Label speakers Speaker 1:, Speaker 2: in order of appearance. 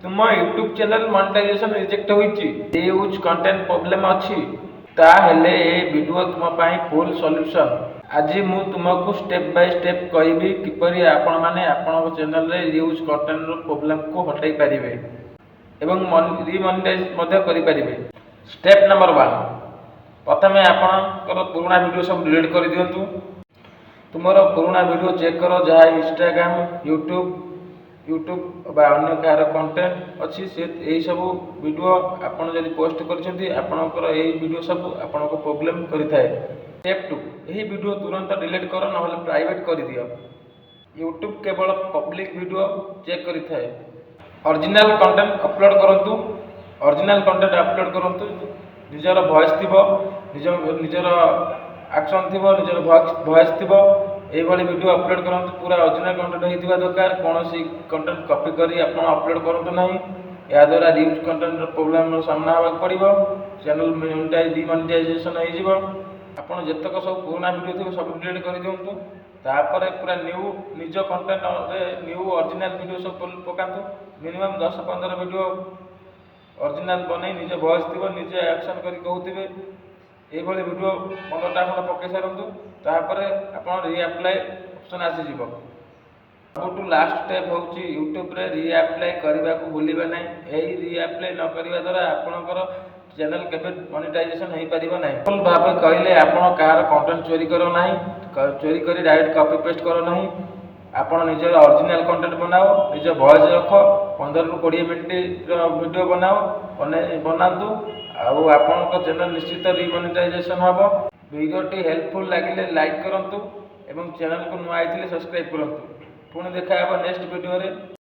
Speaker 1: तुम YouTube channel monetization reject होइछि use content problem अछि ताहेले ए वीडियो तुम पाई फुल सॉल्यूशन आज मु तुमको स्टेप बाय स्टेप कहबी किपरि आपण माने आपण चैनल रे यूज कंटेंट रो प्रॉब्लम को हटाई परिबे एवं रीमोनेटाइज मध्य करि परिबे। स्टेप नंबर 1 प्रथमे आपणकर पुराना वीडियो सब डिलीट कर दियंतु। तुमरो पुराना वीडियो चेक करो जहाँ इंस्टाग्राम यूट्यूब बा अन्य कार कंटेंट अच्छी से यही सब वीडियो आपन जदि पोस्ट करछंती आपनकर एही वीडियो सब आपनको प्रॉब्लम करिथाय। स्टेप 2 एही वीडियो तुरंत डिलीट करो नहले प्राइवेट कर दियो। यूट्यूब केवल पब्लिक वीडियो चेक करिथाय। ओरिजिनल कंटेंट अपलोड करंतु। ओरिजिनल कंटेंट अपलोड करंतु निजर वॉइस थिबो निजर एक्शन थिबो निजर वॉइस थिबो एही भली वीडियो अपलोड करंतु। पूरा ओरिजिनल कंटेंट हेतिबा दरकार कोनोसी कंटेंट कॉपी करी आपण अपलोड करंतु नाही। या द्वारा रीयूज कंटेंट प्रॉब्लम रो सामना होबा पड़िबो चैनल मोनेटाइज डीमोनेटाइजेशन होई जिवो। आपण जतक सब पुराना वीडियो थिबो सब डिलीट कर दियंतु। तापर पूरा न्यू निज कंटेंट रे न्यू ओरिजिनल वीडियो सब पकांतु। मिनिमम 10-15 वीडियो ओरिजिनल बनै निज वॉइस थिबो निज एक्शन करी कहउथिबे एही भली वीडियो 15टा खंड पकै सारंतु। तापर आपण रीअप्लाई ऑप्शन आसी जिवो। सबटू लास्ट स्टेप होउची यूट्यूब रे रीअप्लाई करबा को भूलिबा नै। एही रीअप्लाई न करबा द्वारा आपणकर चैनल केबे मोनेटाइजेशन हेई परिबो नै। फुल भाबे कहले आपण कार कंटेंट चोरी करो नाही चोरी करी डायरेक्ट कॉपी पेस्ट करो नाही। आपण निजर ओरिजिनल कंटेंट बनाओ निज वॉइस रखो 15-20 मिनिट रो वीडियो बनाओ बनातु आउ आपणकर चैनल निश्चित रीमोनेटाइजेशन हबो। वीडियोटी हेल्पफुल लागिले लाइक करंतु एवं चैनल को नुआ आइथिले सब्सक्राइब करंतु। पुणी देखा नेक्स्ट वीडियो रे।